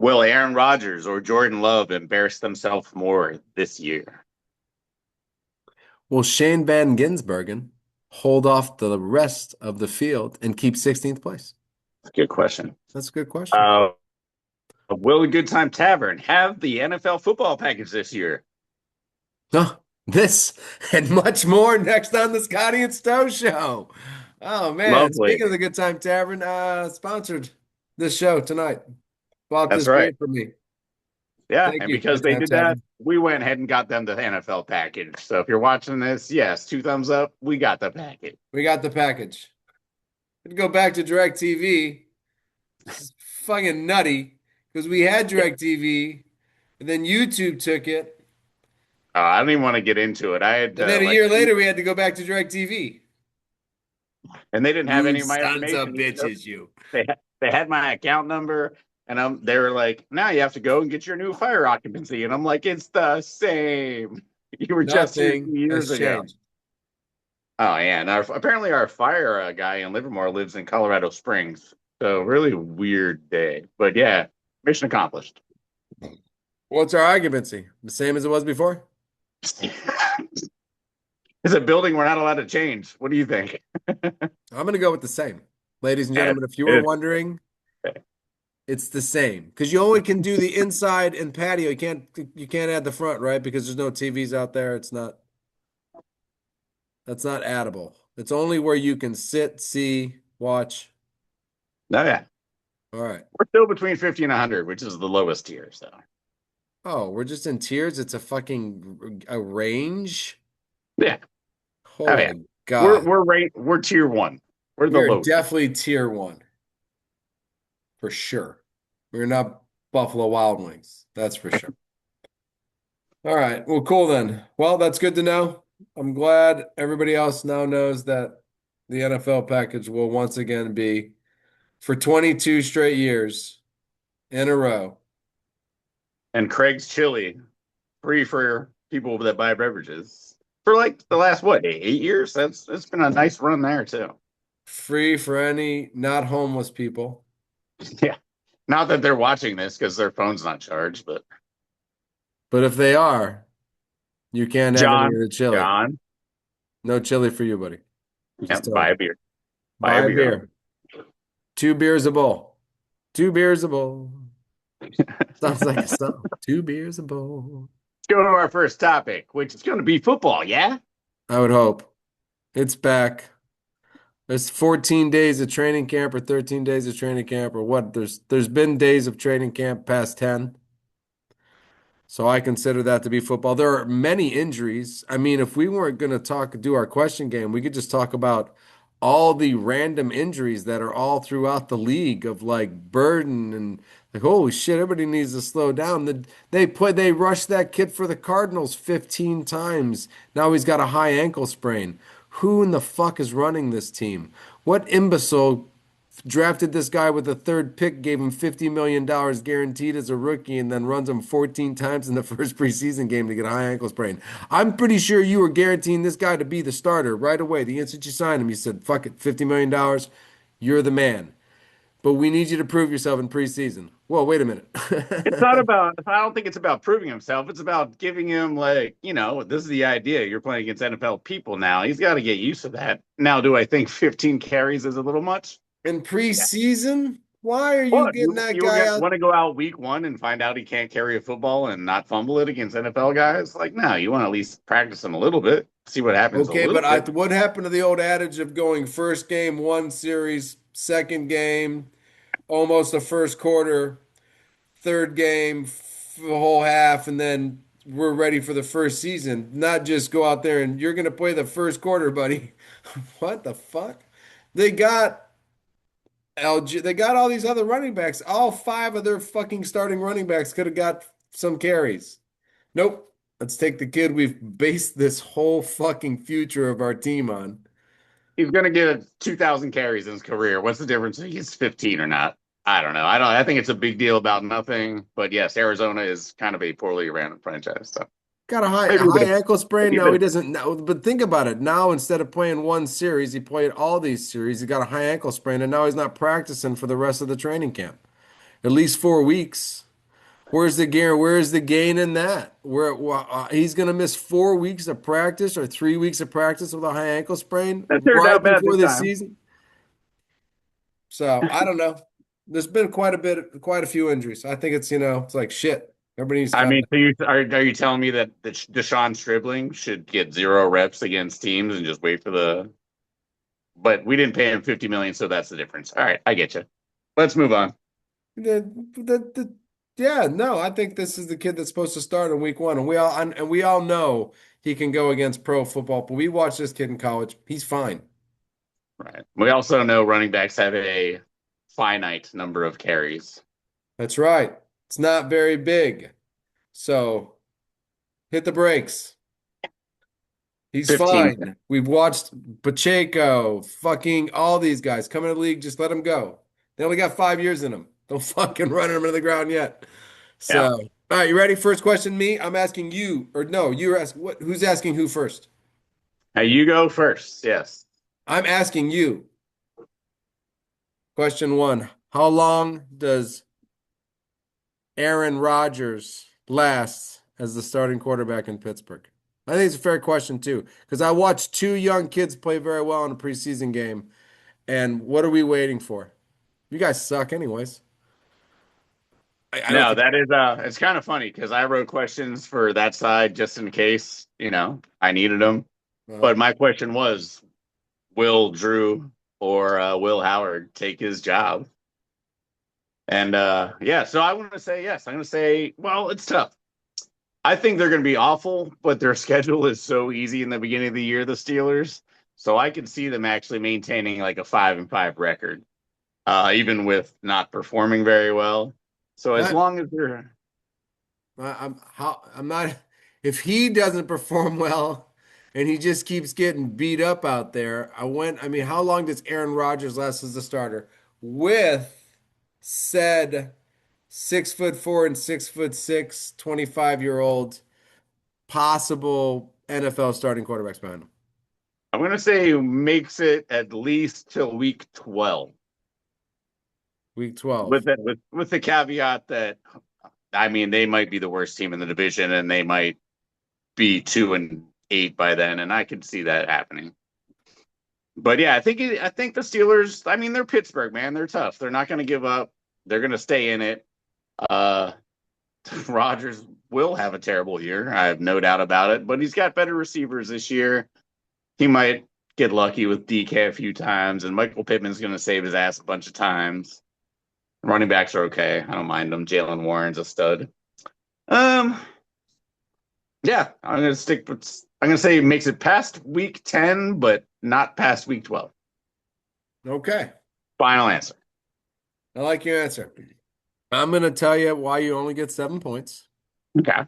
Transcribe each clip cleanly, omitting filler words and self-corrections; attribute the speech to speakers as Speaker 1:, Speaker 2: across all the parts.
Speaker 1: Will Aaron Rodgers or Jordan Love embarrass themselves more this year?
Speaker 2: Will Shane Van Gisbergen hold off the rest of the field and keep 16th place?
Speaker 1: Good question.
Speaker 2: That's a good question.
Speaker 1: Uh, will a Good Time Tavern have the NFL football package this year?
Speaker 2: No, this and much more next on the Scottie and Sto Show. Oh man,
Speaker 1: Lovely.
Speaker 2: speaking of the Good Time Tavern, sponsored this show tonight. Bought
Speaker 1: That's
Speaker 2: this
Speaker 1: right.
Speaker 2: beer for me.
Speaker 1: Yeah,
Speaker 2: Thank
Speaker 1: and
Speaker 2: you,
Speaker 1: because
Speaker 2: Good
Speaker 1: they
Speaker 2: Time
Speaker 1: did that,
Speaker 2: Tavern.
Speaker 1: we went ahead and got them the NFL package. So if you're watching this, yes, two thumbs up. We got the package.
Speaker 2: We got the package. Had to go back to DirecTV. This is fucking nutty because we had
Speaker 1: Yeah.
Speaker 2: DirecTV, and then YouTube took it,
Speaker 1: I don't even want to get into it. I had
Speaker 2: and then a
Speaker 1: like,
Speaker 2: year later we had to go back to DirecTV.
Speaker 1: and they didn't have
Speaker 2: You
Speaker 1: any of my
Speaker 2: sons of
Speaker 1: information either.
Speaker 2: bitches, you.
Speaker 1: They had my account number, and they were like, "Now you have to go and get your new fire occupancy," and I'm like, "It's the same. You were just here
Speaker 2: Nothing
Speaker 1: 2 years
Speaker 2: has
Speaker 1: ago."
Speaker 2: changed.
Speaker 1: Oh yeah, and apparently our fire guy in Livermore lives in Colorado Springs, so really weird day. But yeah, mission accomplished.
Speaker 2: What's our occupancy? The same as it was before?
Speaker 1: It's a building we're not allowed to change. What do you think?
Speaker 2: I'm going to go with the same. Ladies and
Speaker 1: Yeah,
Speaker 2: gentlemen, if you were
Speaker 1: it
Speaker 2: wondering, it's the same because you only can do the inside and patio. You can't add the front, right? Because there's no TVs out there. That's not addable. It's only where you can sit, see, watch.
Speaker 1: no, yeah,
Speaker 2: All right.
Speaker 1: we're still between 50 and 100, which is the lowest tier. So
Speaker 2: Oh, we're just in tiers. It's a fucking a range.
Speaker 1: yeah, oh yeah,
Speaker 2: Holy God.
Speaker 1: we're tier one. We're
Speaker 2: We
Speaker 1: the
Speaker 2: are
Speaker 1: low tier.
Speaker 2: definitely tier one for sure. We're not Buffalo Wild Wings. That's for sure. All right. Well, cool then. Well, that's good to know. I'm glad everybody else now knows that the NFL package will once again be for 22 straight years in a row.
Speaker 1: And Craig's Chili, free for people that buy beverages for like the last what 8 years. That's it's been a nice run there too.
Speaker 2: Free for any not homeless people.
Speaker 1: Yeah, not that they're watching this because their phone's not charged, but
Speaker 2: But if they are, you can't have any of
Speaker 1: John,
Speaker 2: the chili.
Speaker 1: John,
Speaker 2: No chili for you, buddy.
Speaker 1: yeah,
Speaker 2: Just
Speaker 1: buy
Speaker 2: told
Speaker 1: a
Speaker 2: you.
Speaker 1: beer, buy a
Speaker 2: Buy a
Speaker 1: beer.
Speaker 2: beer. 2 beers a bowl. 2 beers a bowl. Sounds like a song. 2 beers a bowl.
Speaker 1: Let's go to our first topic, which is going to be football. Yeah,
Speaker 2: I would hope. It's back. There's 14 days of training camp or 13 days of training camp or what? There's been days of training camp past 10. So I consider that to be football. There are many injuries. I mean, if we weren't going to do our question game, we could just talk about all the random injuries that are all throughout the league of like burden and like, holy shit, everybody needs to slow down. They rushed that kid for the Cardinals 15 times. Now he's got a high ankle sprain. Who in the fuck is running this team? What imbecile drafted this guy with the third pick, gave him $50 million guaranteed as a rookie, and then runs him 14 times in the first preseason game to get a high ankle sprain? I'm pretty sure you were guaranteeing this guy to be the starter right away. The instant you signed him, you said, fuck it, $50 million, you're the man. But we need you to prove yourself in preseason. Whoa, wait a minute.
Speaker 1: it's not about. I don't think it's about proving himself. It's about giving him like this is the idea. You're playing against NFL people now. He's got to get used to that. Now, do I think 15 carries is a little much?
Speaker 2: In
Speaker 1: Yeah.
Speaker 2: preseason, why are you
Speaker 1: What
Speaker 2: getting that
Speaker 1: you were
Speaker 2: guy
Speaker 1: gonna
Speaker 2: out?
Speaker 1: want to go out week one and find out he can't carry a football and not fumble it against NFL guys? Like, no, you want to at least practice him a little bit, see what happens a
Speaker 2: Okay,
Speaker 1: little
Speaker 2: but
Speaker 1: bit.
Speaker 2: what happened to the old adage of going first game, one series, second game, almost a first quarter, third game, the whole half, and then we're ready for the first season. Not just go out there and you're going to play the first quarter, buddy. What the fuck? They got they got all these other running backs. All five of their fucking starting running backs could have got some carries. Nope. Let's take the kid we've based this whole fucking future of our team on.
Speaker 1: He's gonna get 2,000 carries in his career. What's the difference if he's 15 or not? I don't know. I don't. I think it's a big deal about nothing. But yes, Arizona is kind of a poorly ran franchise. So
Speaker 2: Got a high
Speaker 1: maybe a bit
Speaker 2: high
Speaker 1: of
Speaker 2: ankle sprain.
Speaker 1: maybe a
Speaker 2: No,
Speaker 1: bit
Speaker 2: he
Speaker 1: of
Speaker 2: doesn't. No, but think about it. Now, instead of playing one series, he played all these series. He got a high ankle sprain, and now he's not practicing for the rest of the training camp. At least 4 weeks. Where's the gain in that? He's going to miss 4 weeks of practice or 3 weeks of practice with a high ankle sprain
Speaker 1: That turned
Speaker 2: right
Speaker 1: out bad
Speaker 2: before
Speaker 1: this
Speaker 2: the
Speaker 1: time.
Speaker 2: season. So I don't know. There's been quite a few injuries. I think it's like shit. Everybody needs to
Speaker 1: I
Speaker 2: calm
Speaker 1: mean,
Speaker 2: down.
Speaker 1: so are you telling me that Deshaun Stribling should get 0 reps against teams and just wait for the? But we didn't pay him 50 million, so that's the difference. All right, I get you. Let's move on.
Speaker 2: Yeah, no, I think this is the kid that's supposed to start in week one, and we all know he can go against pro football. But we watched this kid in college; he's fine.
Speaker 1: Right. We also know running backs have a finite number of carries.
Speaker 2: That's right. It's not very big, so hit the brakes. He's
Speaker 1: 15.
Speaker 2: fine. We've watched Pacheco, fucking all these guys come in the league. Just let them go. They only got 5 years in them. Don't fucking run them into the ground yet.
Speaker 1: Yeah.
Speaker 2: So, all right, you ready? First question, me. I'm asking you, or no, you're asking what? Who's asking who first?
Speaker 1: Now you go first. Yes.
Speaker 2: I'm asking you. Question one. How long does Aaron Rodgers last as the starting quarterback in Pittsburgh? I think it's a fair question too, because I watched two young kids play very well in a preseason game. And what are we waiting for? You guys suck, anyways. I don't
Speaker 1: No,
Speaker 2: think.
Speaker 1: that is it's kind of funny because I wrote questions for that side just in case, I needed them.
Speaker 2: Uh,
Speaker 1: But my question was, will Drew or Will Howard take his job? And yeah, so I want to say yes. I'm going to say, well, it's tough. I think they're going to be awful, but their schedule is so easy in the beginning of the year, the Steelers. So I could see them actually maintaining like a 5-5 record, even with not performing very well. So as
Speaker 2: that
Speaker 1: long as they're
Speaker 2: I'm not. If he doesn't perform well, and he just keeps getting beat up out there, I mean, how long does Aaron Rodgers last as the starter with said 6'4" and 6'6", 25-year-old possible NFL starting quarterbacks behind him?
Speaker 1: I'm going to say makes it at least till week 12.
Speaker 2: Week 12.
Speaker 1: With the caveat that I mean they might be the worst team in the division and they might be 2-8 by then, and I could see that happening. But yeah, I think the Steelers. I mean, they're Pittsburgh, man. They're tough. They're not going to give up. They're going to stay in it. Uh, Rodgers will have a terrible year. I have no doubt about it. But he's got better receivers this year. He might get lucky with DK a few times, and Michael Pittman's going to save his ass a bunch of times. Running backs are okay. I don't mind them. Jalen Warren's a stud. Um, yeah, I'm gonna say it makes it past week 10, but not past week 12.
Speaker 2: Okay.
Speaker 1: Final answer.
Speaker 2: I like your answer. I'm going to tell you why you only get 7 points.
Speaker 1: Okay.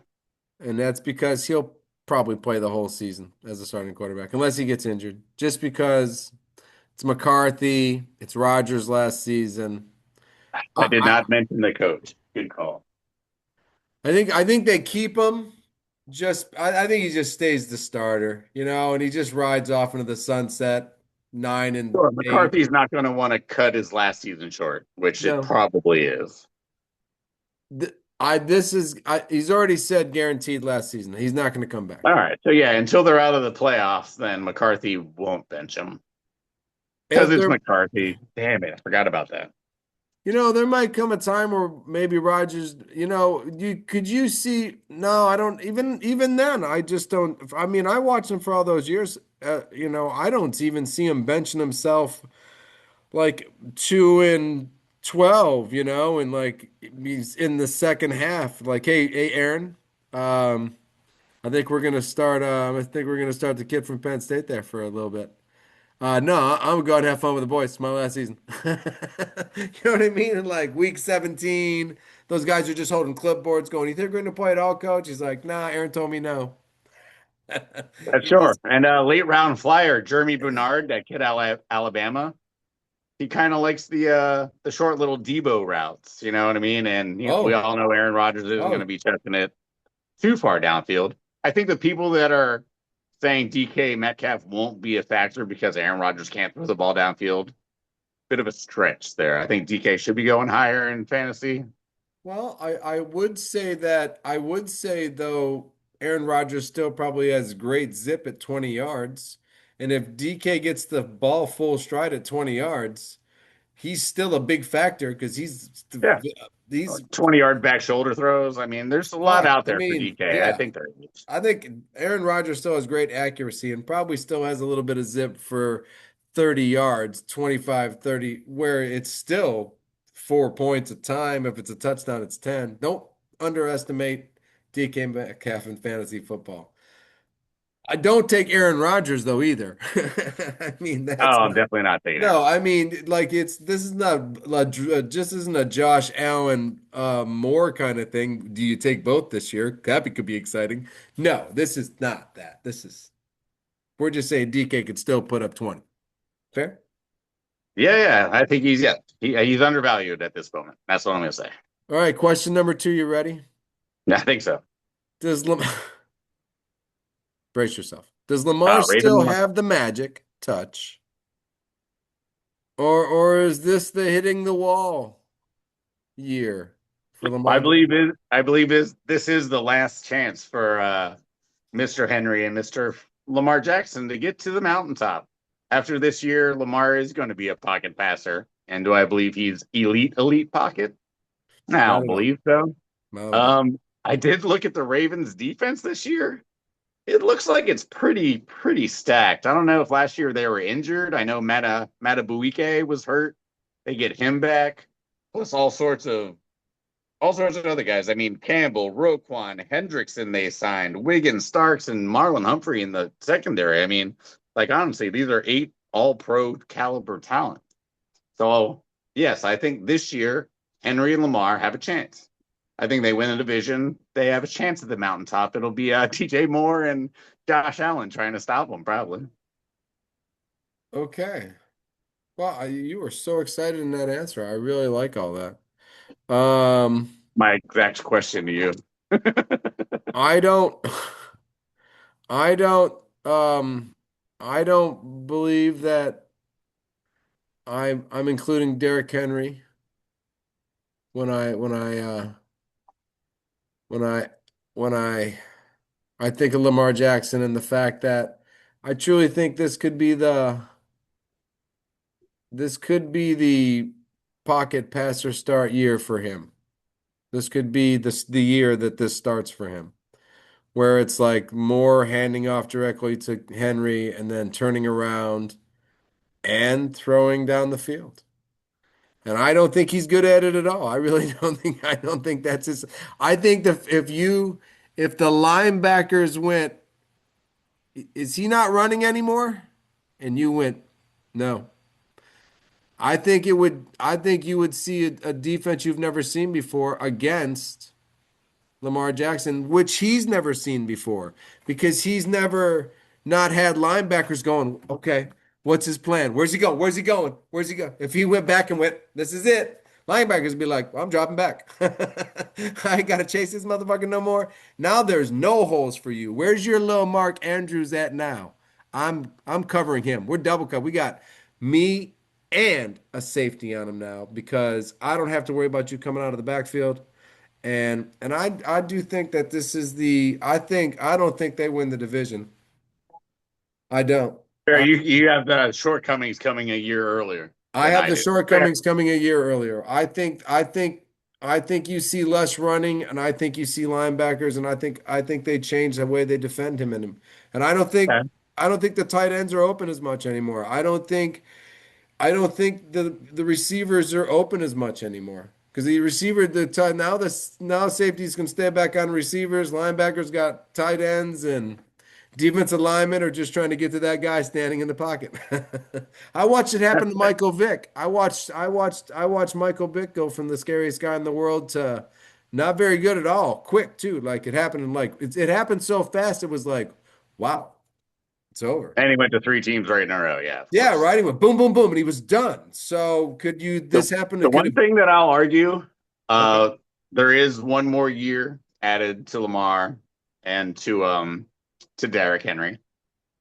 Speaker 2: And that's because he'll probably play the whole season as a starting quarterback, unless he gets injured. Just because it's McCarthy, it's Rodgers last season.
Speaker 1: I
Speaker 2: I,
Speaker 1: did
Speaker 2: I,
Speaker 1: not mention the coach. Good call.
Speaker 2: I think they keep him. I think he just stays the starter, and he just rides off into the sunset, 9-8.
Speaker 1: McCarthy's not going to want to cut his last season short, which it
Speaker 2: No,
Speaker 1: probably is.
Speaker 2: he's already said guaranteed last season. He's not going to come back.
Speaker 1: All right. So yeah, until they're out of the playoffs, then McCarthy won't bench him because
Speaker 2: If
Speaker 1: it's
Speaker 2: they're
Speaker 1: McCarthy. Damn it, I forgot about that.
Speaker 2: There might come a time where maybe Rodgers, you see, no, I don't even then, I just don't. I mean, I watched him for all those years. I don't even see him benching himself like 2-12, and like he's in the second half. Like, hey, Aaron, um, I think we're gonna start the kid from Penn State there for a little bit. No, I'm gonna go out and have fun with the boys. It's my last season. You know what I mean? And like week 17, those guys are just holding clipboards going, "You think we're gonna play at all, coach?" He's like, "Nah, Aaron told me no."
Speaker 1: That's
Speaker 2: He
Speaker 1: sure.
Speaker 2: just,
Speaker 1: And late round flyer, Jeremy Bernard, that kid out of Alabama. He kind of likes the short little Debo routes. You know what I mean? And we
Speaker 2: oh,
Speaker 1: all know Aaron Rodgers isn't going to
Speaker 2: oh,
Speaker 1: be chucking it too far downfield. I think the people that are saying DK Metcalf won't be a factor because Aaron Rodgers can't throw the ball downfield, bit of a stretch there. I think DK should be going higher in fantasy.
Speaker 2: Well, I would say though Aaron Rodgers still probably has great zip at 20 yards. And if DK gets the ball full stride at 20 yards, he's still a big factor because
Speaker 1: Yeah.
Speaker 2: he's
Speaker 1: 20-yard back shoulder throws. I mean, there's a lot
Speaker 2: fuck.
Speaker 1: out
Speaker 2: I
Speaker 1: there for
Speaker 2: mean,
Speaker 1: DK. I
Speaker 2: yeah.
Speaker 1: think there is.
Speaker 2: I think Aaron Rodgers still has great accuracy and probably still has a little bit of zip for 30 yards, 25, 30, where it's still 4 points a time. If it's a touchdown, it's 10. Don't underestimate DK Metcalf in fantasy football. I don't take Aaron Rodgers though either. I mean,
Speaker 1: Oh,
Speaker 2: that's
Speaker 1: I'm definitely not taking Aaron
Speaker 2: no, I
Speaker 1: Rodgers.
Speaker 2: mean, like this is not just isn't a Josh Allen Moore kind of thing. Do you take both this year? That could be exciting. No, this is not that. We're just saying DK could still put up 20. Fair?
Speaker 1: Yeah, yeah. I think he's undervalued at this moment. That's what I'm gonna say.
Speaker 2: All right, question number two, you ready?
Speaker 1: I think so.
Speaker 2: Does Lam brace yourself. Does Lamar
Speaker 1: Raven
Speaker 2: still
Speaker 1: Lamar.
Speaker 2: have the magic touch? Or is this the hitting the wall year for
Speaker 1: I
Speaker 2: Lamar
Speaker 1: believe
Speaker 2: Jackson?
Speaker 1: is I believe is this is the last chance for Mr. Henry and Mr. Lamar Jackson to get to the mountaintop. After this year, Lamar is going to be a pocket passer. And do I believe he's elite pocket? No, I
Speaker 2: Not
Speaker 1: don't
Speaker 2: at all.
Speaker 1: believe so.
Speaker 2: Not at all.
Speaker 1: I did look at the Ravens defense this year. It looks like it's pretty stacked. I don't know if last year they were injured. I know Matabuike was hurt. They get him back, plus all sorts of other guys. I mean, Campbell, Roquan, Hendrickson they signed, Wiggins, Starks, and Marlon Humphrey in the secondary. I mean, like honestly, these are 8 all-pro caliber talent. So yes, I think this year Henry and Lamar have a chance. I think they win a division. They have a chance at the mountaintop. It'll be TJ Moore and Josh Allen trying to stop them, probably.
Speaker 2: Okay. Well, you were so excited in that answer. I really like all that. Um,
Speaker 1: My exact question to you.
Speaker 2: I don't, I don't, I don't believe that I'm including Derrick Henry when I when I when I when I think of Lamar Jackson and the fact that I truly think this could be the pocket passer start year for him. This could be the year that this starts for him, where it's like more handing off directly to Henry and then turning around and throwing down the field. And I don't think he's good at it at all. I really I don't think that's his. I think that if the linebackers went, is he not running anymore? And you went, no. I think you would see a defense you've never seen before against Lamar Jackson, which he's never seen before because he's never not had linebackers going, okay, what's his plan? Where's he going? Where's he going? Where's he going? If he went back and went, this is it, linebackers would be like, well, I'm dropping back. I ain't got to chase this motherfucker no more. Now there's no holes for you. Where's your little Mark Andrews at now? I'm covering him. We're double covered. We got me and a safety on him now because I don't have to worry about you coming out of the backfield. And I do think that this is I don't think they win the division. I don't.
Speaker 1: Fair,
Speaker 2: I
Speaker 1: you have the shortcomings coming a year earlier
Speaker 2: I
Speaker 1: than
Speaker 2: have
Speaker 1: I
Speaker 2: the
Speaker 1: do. Fair.
Speaker 2: shortcomings coming a year earlier. I think you see less running and I think you see linebackers and I think they change the way they defend him and him. And I don't think the tight ends are open as much anymore. I don't think the receivers are open as much anymore because the receiver the tight now safeties can stay back on receivers, linebackers got tight ends, and defensive linemen are just trying to get to that guy standing in the pocket. I watched it happen to Michael Vick. I watched Michael Vick go from the scariest guy in the world to not very good at all, quick too. Like it happened in it happened so fast it was like, wow, it's over.
Speaker 1: And he went to 3 teams right in a row. Yeah, of
Speaker 2: Yeah,
Speaker 1: course.
Speaker 2: right. He went boom, boom, boom, and he was done. So
Speaker 1: The
Speaker 2: this happen to
Speaker 1: the
Speaker 2: could
Speaker 1: one
Speaker 2: have,
Speaker 1: thing that I'll argue,
Speaker 2: okay.
Speaker 1: there is one more year added to Lamar and to Derrick Henry,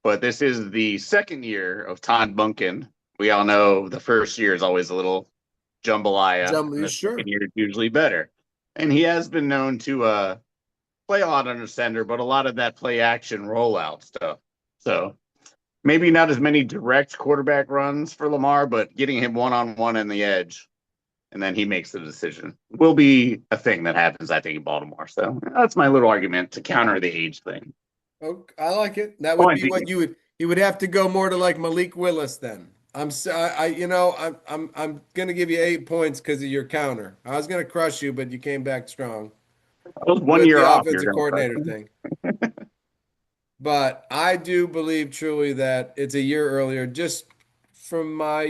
Speaker 1: but this is the second year of Todd Bunkin. We all know the first year is always a little jambalaya, and
Speaker 2: You
Speaker 1: the second
Speaker 2: sure?
Speaker 1: year is usually better. and he has been known to play a lot under center, but a lot of that play action rollout stuff. So maybe not as many direct quarterback runs for Lamar, but getting him one on one in the edge, and then he makes the decision will be a thing that happens, I think, in Baltimore. So that's my little argument to counter the age thing.
Speaker 2: Oh, I like it. That
Speaker 1: Oh,
Speaker 2: would
Speaker 1: and
Speaker 2: be what you would have to go more to like Malik Willis then. I'm gonna give you 8 points because of your counter. I was gonna crush you, but you came back strong
Speaker 1: I was one
Speaker 2: with
Speaker 1: year
Speaker 2: the
Speaker 1: off. You're
Speaker 2: offensive
Speaker 1: going to crush
Speaker 2: coordinator
Speaker 1: me.
Speaker 2: thing. But I do believe truly that it's a year earlier, just from my,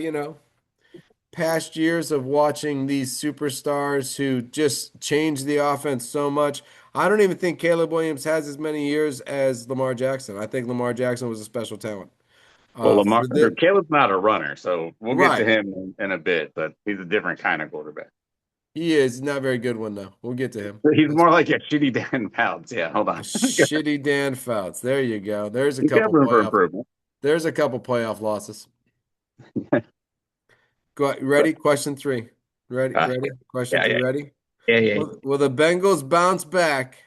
Speaker 2: past years of watching these superstars who just change the offense so much. I don't even think Caleb Williams has as many years as Lamar Jackson. I think Lamar Jackson was a special talent.
Speaker 1: Well, Lamar
Speaker 2: For the
Speaker 1: Caleb's not a runner, so we'll get to
Speaker 2: right,
Speaker 1: him in a bit. But he's a different kind of quarterback.
Speaker 2: he is not a very good one though. We'll get to him.
Speaker 1: He's more like a shitty Dan Fouts. Yeah, hold
Speaker 2: A
Speaker 1: on.
Speaker 2: shitty Dan Fouts. There you go.
Speaker 1: He's got room for improvement.
Speaker 2: There's a couple playoff losses. Go ready? Question three. Ready?
Speaker 1: Uh,
Speaker 2: Ready? Question
Speaker 1: yeah,
Speaker 2: three.
Speaker 1: yeah,
Speaker 2: Ready?
Speaker 1: yeah, yeah.
Speaker 2: Will the Bengals bounce back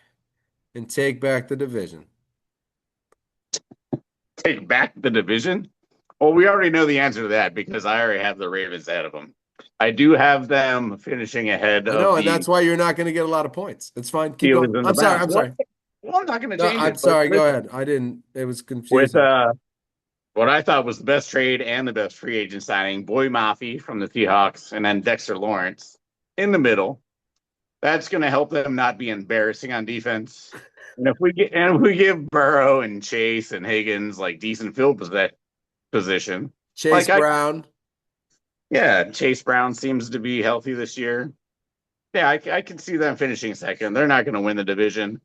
Speaker 2: and take back the division?
Speaker 1: Take back the division? Well, we already know the answer to that because I already have the Ravens ahead of them. I do have them finishing ahead
Speaker 2: I
Speaker 1: of
Speaker 2: know, and
Speaker 1: the
Speaker 2: that's why you're not going to get a lot of points. It's fine. Keep going.
Speaker 1: Steelers and the
Speaker 2: I'm sorry.
Speaker 1: Browns.
Speaker 2: I'm sorry.
Speaker 1: Well, I'm not going to
Speaker 2: No,
Speaker 1: change
Speaker 2: I'm
Speaker 1: it, but
Speaker 2: sorry. Go
Speaker 1: listen,
Speaker 2: ahead. I didn't. It was
Speaker 1: with
Speaker 2: confusing.
Speaker 1: what I thought was the best trade and the best free agent signing, Boy Mafi from the Seahawks, and then Dexter Lawrence in the middle. That's going to help them not be embarrassing on defense. And if we give Burrow and Chase and Higgins like decent field position,
Speaker 2: Chase
Speaker 1: like I
Speaker 2: Brown.
Speaker 1: yeah, Chase Brown seems to be healthy this year. Yeah, I can see them finishing second. They're not going to win the division.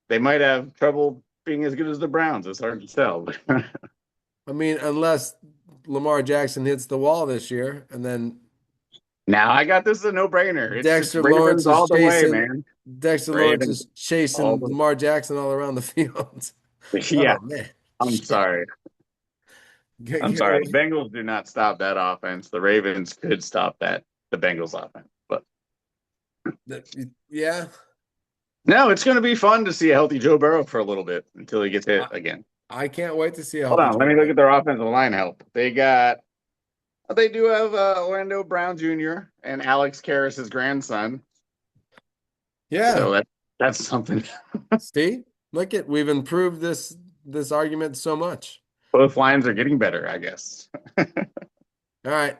Speaker 1: They might have trouble being as good as the Browns. It's hard to tell.
Speaker 2: I mean, unless Lamar Jackson hits the wall this year, and then
Speaker 1: Now I got this as a no-brainer. It's
Speaker 2: Dexter Lawrence
Speaker 1: Ravens
Speaker 2: is
Speaker 1: all the way,
Speaker 2: chasing
Speaker 1: man.
Speaker 2: Dexter Lawrence
Speaker 1: Ravens
Speaker 2: is
Speaker 1: all
Speaker 2: chasing
Speaker 1: the
Speaker 2: Lamar Jackson all around the field.
Speaker 1: yeah.
Speaker 2: Oh man,
Speaker 1: I'm
Speaker 2: shit.
Speaker 1: sorry.
Speaker 2: Get,
Speaker 1: I'm
Speaker 2: get
Speaker 1: sorry.
Speaker 2: away.
Speaker 1: The Bengals do not stop that offense. The Ravens could stop the Bengals offense. But
Speaker 2: Yeah,
Speaker 1: no, it's going to be fun to see a healthy Joe Burrow for a little bit until he gets hit
Speaker 2: I,
Speaker 1: again.
Speaker 2: I can't wait to see a
Speaker 1: Hold
Speaker 2: healthy
Speaker 1: on, let
Speaker 2: Joe
Speaker 1: me look
Speaker 2: Burrow.
Speaker 1: at their offensive line help. They do have Orlando Brown Jr. and Alex Karras' grandson.
Speaker 2: Yeah,
Speaker 1: So that's something.
Speaker 2: see, we've improved this argument so much.
Speaker 1: Both lines are getting better, I guess.
Speaker 2: All right.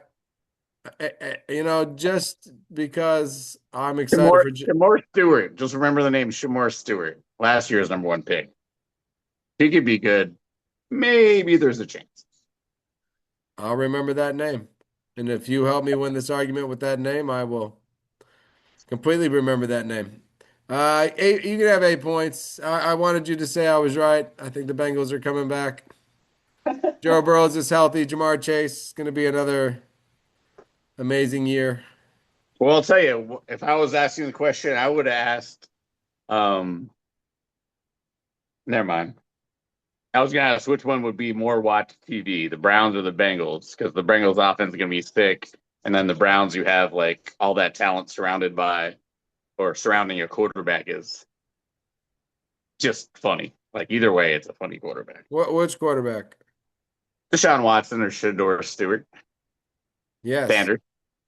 Speaker 2: Just because I'm excited for,
Speaker 1: Shamor Stewart. Just remember the name Shamor Stewart. Last year's number one pick. He could be good. Maybe there's a chance.
Speaker 2: I'll remember that name. And if you help me win this argument with that name, I will completely remember that name. You can have 8 points. I wanted you to say I was right. I think the Bengals are coming back. Joe Burrows is healthy. Jamar Chase is going to be another amazing year.
Speaker 1: Well, I'll tell you, if I was asking the question, I would have asked. Um, Never mind. I was gonna ask which one would be more watched TV, the Browns or the Bengals, because the Bengals offense is gonna be thick, and then the Browns, you have like all that talent surrounded by or surrounding your quarterback is just funny. Like either way, it's a funny quarterback.
Speaker 2: Which quarterback?
Speaker 1: Deshaun Watson or Shador Stewart.
Speaker 2: Yes,
Speaker 1: Sanders.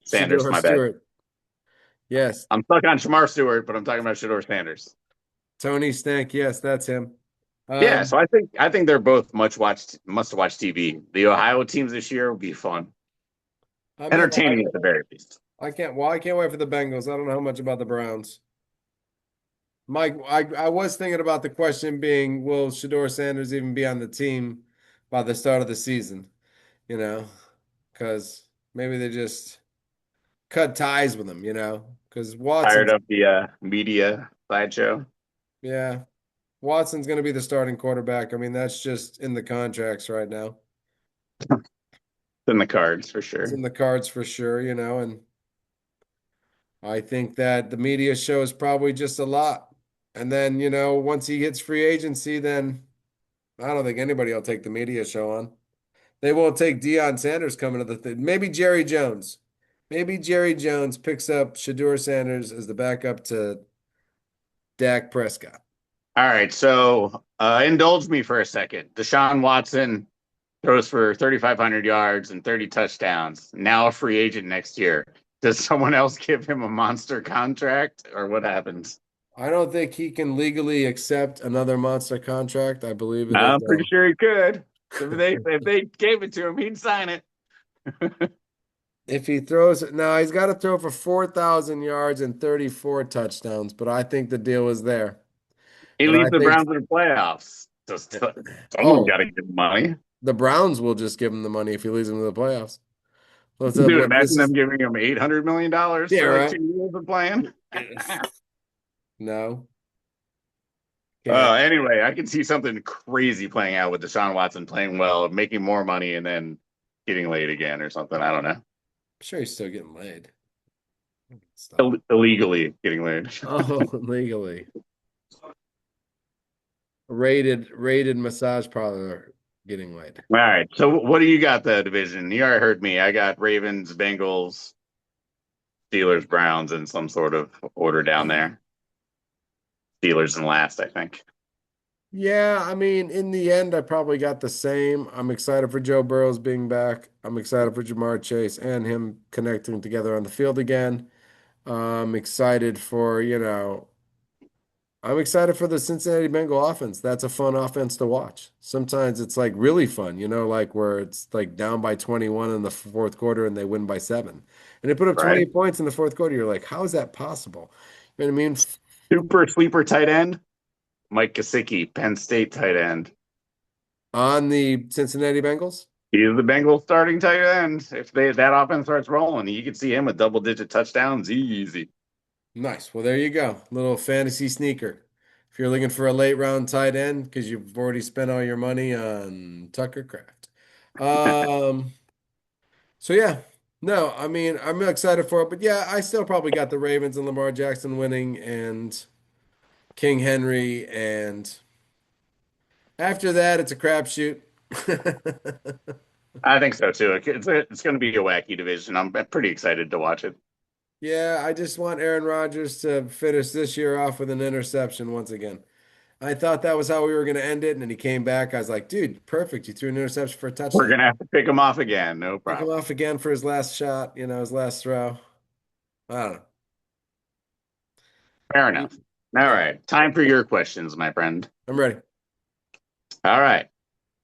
Speaker 1: Sanders,
Speaker 2: Shador
Speaker 1: my bad.
Speaker 2: Stewart. Yes,
Speaker 1: I'm stuck on Shamar Stewart, but I'm talking about Shador Sanders.
Speaker 2: Tony Stank. Yes, that's him.
Speaker 1: Yeah,
Speaker 2: Um,
Speaker 1: so I think they're both must watch TV. The Ohio teams this year will be fun,
Speaker 2: I mean,
Speaker 1: entertaining at the very least.
Speaker 2: I can't. Well, I can't wait for the Bengals. I don't know how much about the Browns. Mike, I was thinking about the question being, will Shador Sanders even be on the team by the start of the season? You know, because maybe they just cut ties with him. Because
Speaker 1: Tired
Speaker 2: Watson's
Speaker 1: of the media sideshow.
Speaker 2: yeah, Watson's going to be the starting quarterback. I mean, that's just in the contracts right now.
Speaker 1: It's in the cards for
Speaker 2: It's
Speaker 1: sure.
Speaker 2: in the cards for sure. And I think that the media shows probably just a lot. And then, once he hits free agency, then I don't think anybody will take the media show on. They won't take Deion Sanders coming to the thing. Maybe Jerry Jones. Maybe Jerry Jones picks up Shador Sanders as the backup to Dak Prescott.
Speaker 1: All right, so indulge me for a second. Deshaun Watson throws for 3,500 yards and 30 touchdowns. Now a free agent next year. Does someone else give him a monster contract, or what happens?
Speaker 2: I don't think he can legally accept another monster contract. I believe that
Speaker 1: I'm pretty sure he could. If they gave it to him, he'd sign it.
Speaker 2: if he throws it now, he's got to throw for 4,000 yards and 34 touchdowns. But I think the deal is there.
Speaker 1: He
Speaker 2: And I
Speaker 1: leads the
Speaker 2: think,
Speaker 1: Browns to the playoffs. So someone's got
Speaker 2: oh,
Speaker 1: to give him money.
Speaker 2: the Browns will just give him the money if he leads them to the playoffs. What's up?
Speaker 1: Dude,
Speaker 2: What
Speaker 1: imagine
Speaker 2: this
Speaker 1: them
Speaker 2: is?
Speaker 1: giving him $800 million
Speaker 2: Yeah,
Speaker 1: for like
Speaker 2: right.
Speaker 1: 2 years of playing.
Speaker 2: No, can't.
Speaker 1: Anyway, I can see something crazy playing out with Deshaun Watson playing well, making more money, and then getting laid again or something. I don't know.
Speaker 2: I'm sure he's still getting laid. Stop.
Speaker 1: Illegally getting laid.
Speaker 2: Oh, legally. Rated massage parlor getting laid.
Speaker 1: All right. So what do you got the division? You already heard me. I got Ravens, Bengals, Steelers, Browns in some sort of order down there. Steelers in last, I think.
Speaker 2: Yeah, I mean, in the end, I probably got the same. I'm excited for Joe Burrows being back. I'm excited for Jamar Chase and him connecting together on the field again. I'm excited for, I'm excited for the Cincinnati Bengal offense. That's a fun offense to watch. Sometimes it's like really fun, like where it's like down by 21 in the fourth quarter and they win by seven. And they put up
Speaker 1: Right.
Speaker 2: 28 points in the fourth quarter. You're like, how is that possible? You know what I mean?
Speaker 1: Super sleeper tight end, Mike Gesicki, Penn State tight end.
Speaker 2: On the Cincinnati Bengals.
Speaker 1: He's the Bengals starting tight end. If that offense starts rolling, you can see him with double-digit touchdowns easy.
Speaker 2: Nice. Well, there you go. Little fantasy sneaker. If you're looking for a late round tight end because you've already spent all your money on Tucker Craft. Um, so yeah. No, I mean, I'm excited for it, but yeah, I still probably got the Ravens and Lamar Jackson winning and King Henry, and after that it's a crapshoot.
Speaker 1: I think so too. It's going to be a wacky division. I'm pretty excited to watch it.
Speaker 2: Yeah, I just want Aaron Rodgers to finish this year off with an interception once again. I thought that was how we were going to end it. And then he came back. I was like, dude, perfect. You threw an interception for a
Speaker 1: We're
Speaker 2: touchdown.
Speaker 1: going to have to pick him off again. No
Speaker 2: Pick him
Speaker 1: problem.
Speaker 2: off again for his last shot, his last throw. I don't know.
Speaker 1: Fair enough. All right. Time for your questions, my friend.
Speaker 2: I'm ready.
Speaker 1: All right.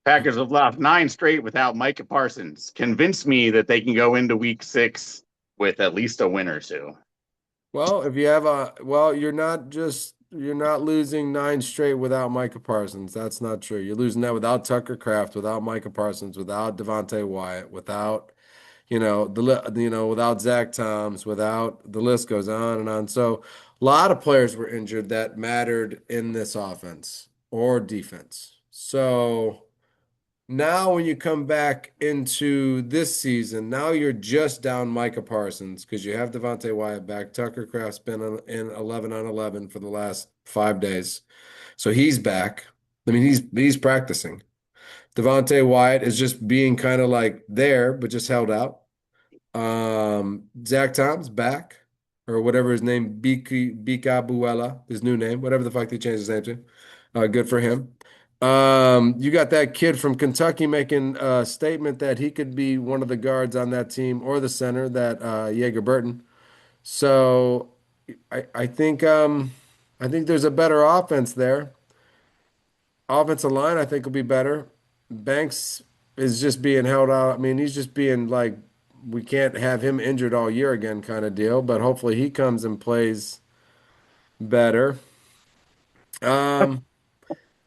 Speaker 1: Packers have lost 9 straight without Micah Parsons. Convince me that they can go into week 6 with at least a win or two.
Speaker 2: Well, if you have you're not losing nine straight without Micah Parsons. That's not true. You're losing that without Tucker Kraft, without Micah Parsons, without Devontae Wyatt, without without Zach Toms, without the list goes on and on. So a lot of players were injured that mattered in this offense or defense. So now when you come back into this season, now you're just down Micah Parsons because you have Devontae Wyatt back. Tucker Kraft's been in 11 on 11 for the last 5 days. So he's back. I mean, he's practicing. Devontae Wyatt is just being kind of like there, but just held out. Zach Tom's back, or whatever his name, Bika Buella, his new name, whatever the fuck they changed his name to. Good for him. You got that kid from Kentucky making a statement that he could be one of the guards on that team or the center, that Jaeger Burton. So I think there's a better offense there. Offensive line, I think, will be better. Banks is just being held out. I mean, he's just being like, we can't have him injured all year again, kind of deal. But hopefully he comes and plays better. Um,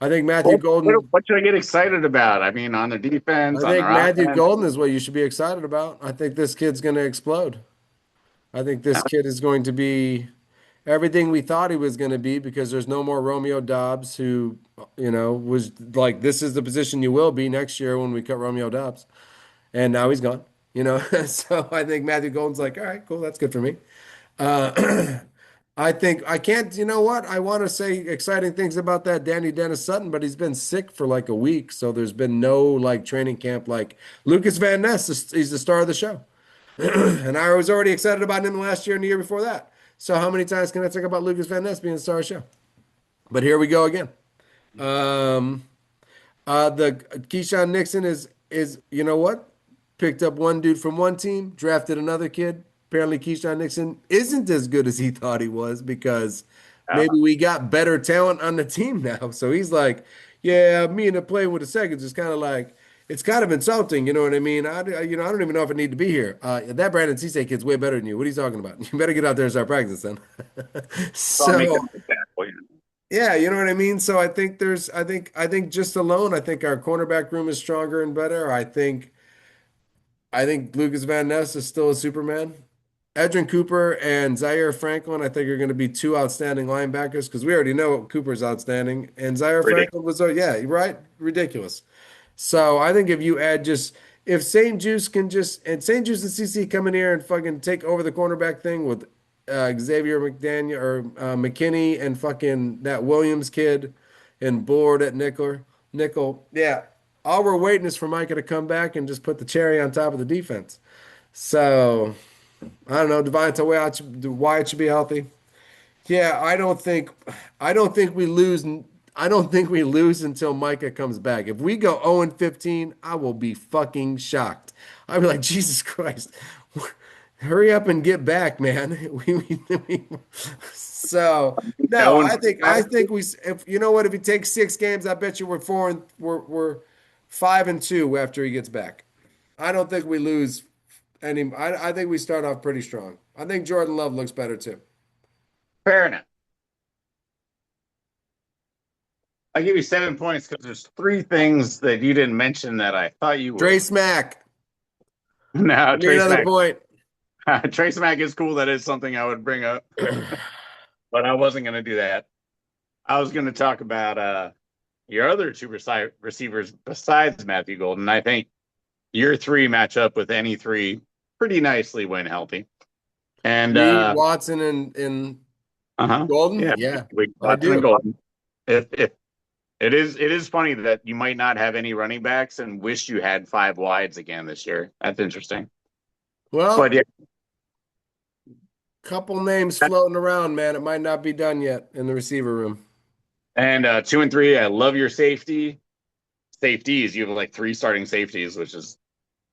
Speaker 2: I think Matthew Golden.
Speaker 1: What should I get excited about? I mean, on the
Speaker 2: I
Speaker 1: defense, on
Speaker 2: think
Speaker 1: their
Speaker 2: Matthew
Speaker 1: offense.
Speaker 2: Golden is what you should be excited about. I think this kid's going to explode. I think this kid is going to be everything we thought he was going to be because there's no more Romeo Dobbs who, was like, this is the position you will be next year when we cut Romeo Dobbs. And now he's gone, So I think Matthew Golden's like, all right, cool, that's good for me. I think I can't, you know what? I want to say exciting things about that Danny Dennis Sutton, but he's been sick for like a week. So there's been no like training camp. Like Lucas Van Ness, he's the star of the show. And I was already excited about him last year and the year before that. So how many times can I talk about Lucas Van Ness being the star of the show? But here we go again. Um, the Keyshawn Nixon is you know what? Picked up one dude from one team, drafted another kid. Apparently, Keyshawn Nixon isn't as good as he thought he was because
Speaker 1: Yeah.
Speaker 2: maybe we got better talent on the team now. So he's like, yeah, me and the play with the seconds is kind of like it's kind of insulting. You know what I mean? I don't even know if I need to be here. That Brandon Cisse kid's way better than you. What are you talking about? You better get out there and start practicing.
Speaker 1: So I'll make
Speaker 2: So
Speaker 1: it like that for you.
Speaker 2: yeah, you know what I mean? So I think just alone, I think our cornerback room is stronger and better. I think Lucas Van Ness is still a Superman. Edrin Cooper and Zaire Franklin, I think, are going to be two outstanding linebackers because we already know Cooper's outstanding. And Zaire
Speaker 1: Ridiculous.
Speaker 2: Franklin was, yeah, you're right, ridiculous. So I think if you add just if St. Juice can just and St. Juice and CC come in here and fucking take over the cornerback thing with Xavier McDaniel or McKinney and fucking that Williams kid and Board at nickel. Yeah. All we're waiting is for Micah to come back and just put the cherry on top of the defense. So I don't know. Wyatt should be healthy. Yeah, I don't think we lose. I don't think we lose until Micah comes back. If we go 0 and 15, I will be fucking shocked. I'll be like, Jesus Christ, hurry up and get back, man. So no,
Speaker 1: No,
Speaker 2: I think we. If you know what, if he takes 6 games, I bet you we're 5-2 after he gets back. I don't think we lose any. I think we start off pretty strong. I think Jordan Love looks better too.
Speaker 1: fair enough. I'll give you 7 points because there's three things that you didn't mention that I thought you
Speaker 2: Dre
Speaker 1: would.
Speaker 2: Smack.
Speaker 1: No,
Speaker 2: Give me
Speaker 1: Trace
Speaker 2: another
Speaker 1: Mack.
Speaker 2: point.
Speaker 1: Trace Mack is cool. That is something I would bring up, but I wasn't going to do that. I was going to talk about your other two receivers besides Matthew Golden. I think your three match up with any three pretty nicely when healthy. And
Speaker 2: Reed, Watson, and
Speaker 1: uh-huh.
Speaker 2: Golden.
Speaker 1: Yeah,
Speaker 2: Yeah,
Speaker 1: we
Speaker 2: I
Speaker 1: Watson and
Speaker 2: do.
Speaker 1: Golden. If it is funny that you might not have any running backs and wish you had five wides again this year. That's interesting. But
Speaker 2: Well,
Speaker 1: yeah,
Speaker 2: couple names floating around, man. It might not be done yet in the receiver room.
Speaker 1: and 2 and 3, I love your safeties. You have like three starting safeties, which is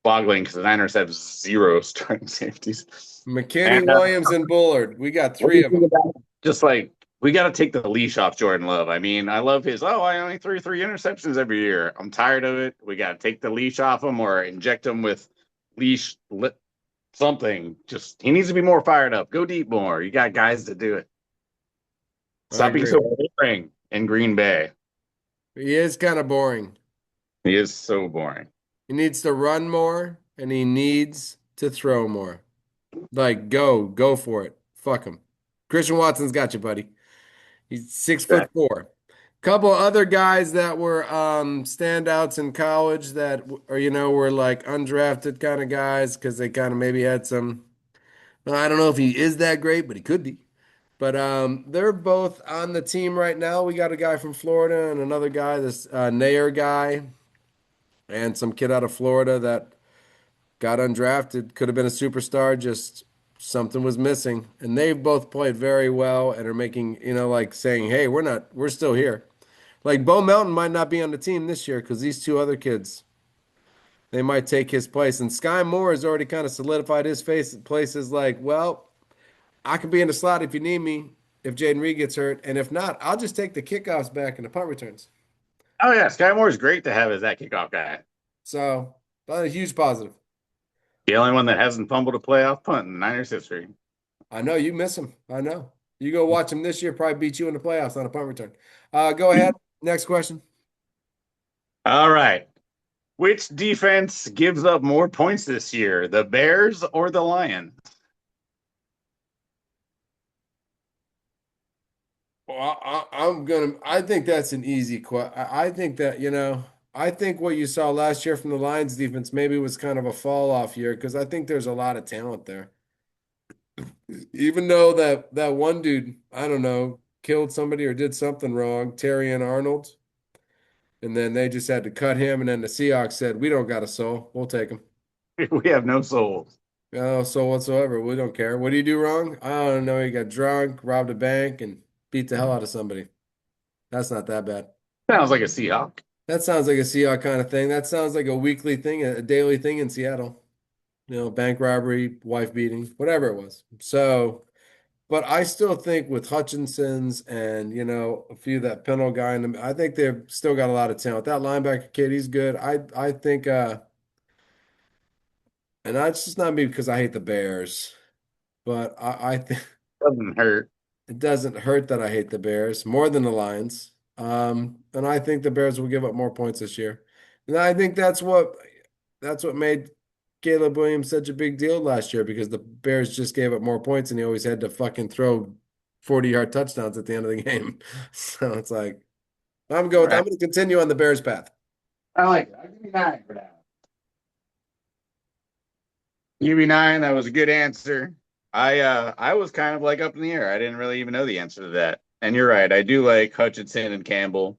Speaker 1: boggling because the Niners have zero starting safeties.
Speaker 2: McKinney,
Speaker 1: And
Speaker 2: Williams, and Bullard. We got
Speaker 1: what do
Speaker 2: three
Speaker 1: you
Speaker 2: of
Speaker 1: think
Speaker 2: them.
Speaker 1: about just like we got to take the leash off Jordan Love? I mean, I love his. Oh, I only threw three interceptions every year. I'm tired of it. We got to take the leash off him or inject him with leash something. Just he needs to be more fired up. Go deep more. You got guys to do it.
Speaker 2: I
Speaker 1: Stop being
Speaker 2: agree.
Speaker 1: so boring in Green Bay.
Speaker 2: He is kind of boring.
Speaker 1: He is so boring.
Speaker 2: He needs to run more and he needs to throw more. Like, go for it. Fuck him. Christian Watson's got you, buddy. He's 6'4". Couple other guys that were standouts in college that or were like undrafted kind of guys because they kind of maybe had some. Well, I don't know if he is that great, but he could be. But they're both on the team right now. We got a guy from Florida and another guy, this Nair guy, and some kid out of Florida that got undrafted. Could have been a superstar, just something was missing. And they've both played very well and are making, like saying, hey, we're still here. Like Bo Melton might not be on the team this year because these two other kids, they might take his place. And Sky Moore has already kind of solidified his place as like, well, I can be in the slot if you need me, if Jaden Reed gets hurt. And if not, I'll just take the kickoffs back and the punt returns.
Speaker 1: Oh yeah, Sky Moore is great to have as that kickoff guy.
Speaker 2: So a huge positive.
Speaker 1: The only one that hasn't fumbled a playoff punt in Niners history.
Speaker 2: I know you miss him. I know. You go watch him this year, probably beat you in the playoffs on a punt return. Go ahead. Next question.
Speaker 1: All right. Which defense gives up more points this year, the Bears or the Lions?
Speaker 2: Well, I think that's an easy question. I think that, I think what you saw last year from the Lions defense maybe was kind of a fall off year because I think there's a lot of talent there. Even though that one dude, I don't know, killed somebody or did something wrong, Terry and Arnold, and then they just had to cut him, and then the Seahawks said, "We don't got a soul. We'll take him.
Speaker 1: We have no souls.
Speaker 2: No soul whatsoever. We don't care. What do you do wrong? I don't know. He got drunk, robbed a bank, and beat the hell out of somebody." That's not that bad.
Speaker 1: Sounds like a Seahawk.
Speaker 2: That sounds like a Seahawks kind of thing. That sounds like a weekly thing, a daily thing in Seattle. Bank robbery, wife beating, whatever it was. So, but I still think with Hutchinson's and, a few of that Pennell guy in them, I think they've still got a lot of talent. That linebacker kid, he's good. I think and that's just not me because I hate the Bears, but I think
Speaker 1: Doesn't hurt.
Speaker 2: it doesn't hurt that I hate the Bears more than the Lions. And I think the Bears will give up more points this year. And I think that's what made Caleb Williams such a big deal last year because the Bears just gave up more points and he always had to fucking throw 40-yard touchdowns at the end of the game. So it's like
Speaker 1: All
Speaker 2: I'm
Speaker 1: right.
Speaker 2: going to continue on the Bears path.
Speaker 1: I like it. I'll give you 9 for that. Give me 9. That was a good answer. I was kind of like up in the air. I didn't really even know the answer to that. And you're right. I do like Hutchinson and Campbell.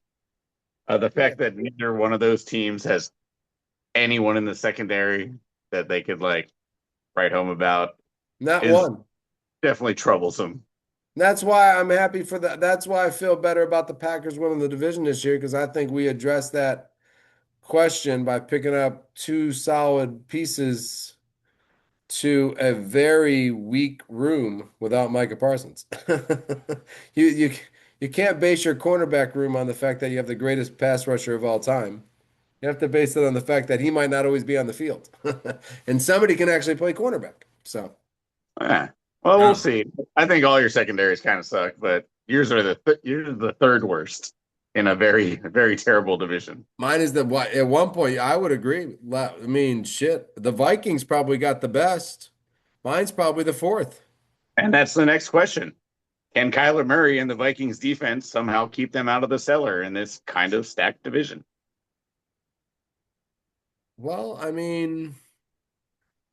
Speaker 1: The
Speaker 2: Yeah.
Speaker 1: fact that neither one of those teams has anyone in the secondary that they could like write home about
Speaker 2: Not
Speaker 1: is
Speaker 2: one.
Speaker 1: definitely troublesome.
Speaker 2: That's why I'm happy for that. That's why I feel better about the Packers winning the division this year because I think we addressed that question by picking up two solid pieces to a very weak room without Micah Parsons. You you you can't base your cornerback room on the fact that you have the greatest pass rusher of all time. You have to base it on the fact that he might not always be on the field. And somebody can actually play cornerback. So,
Speaker 1: Yeah. Well, we'll
Speaker 2: uh,
Speaker 1: see. I think all your secondaries kind of suck, but yours are the third worst in a very very terrible division.
Speaker 2: mine is the what at one point I would agree. I mean, shit, the Vikings probably got the best. Mine's probably the fourth.
Speaker 1: And that's the next question. Can Kyler Murray and the Vikings defense somehow keep them out of the cellar in this kind of stacked division?
Speaker 2: Well, I mean,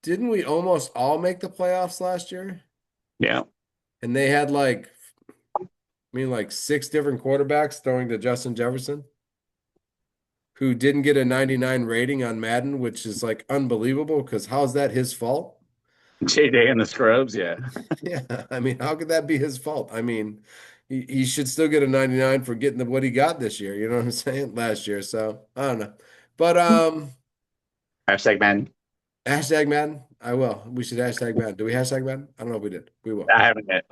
Speaker 2: didn't we almost all make the playoffs last year?
Speaker 1: Yeah.
Speaker 2: And they had like six different quarterbacks throwing to Justin Jefferson, who didn't get a 99 rating on Madden, which is like unbelievable because how's that his fault?
Speaker 1: JJ and the Scrubs, yeah.
Speaker 2: Yeah, I mean, how could that be his fault? I mean, he should still get a 99 for getting what he got this year. You know what I'm saying? Last year. So I don't know. But
Speaker 1: Hashtag man.
Speaker 2: hashtag Madden. I will. We should hashtag Madden. Do we hashtag Madden? I don't know if we did. We will.
Speaker 1: I haven't yet.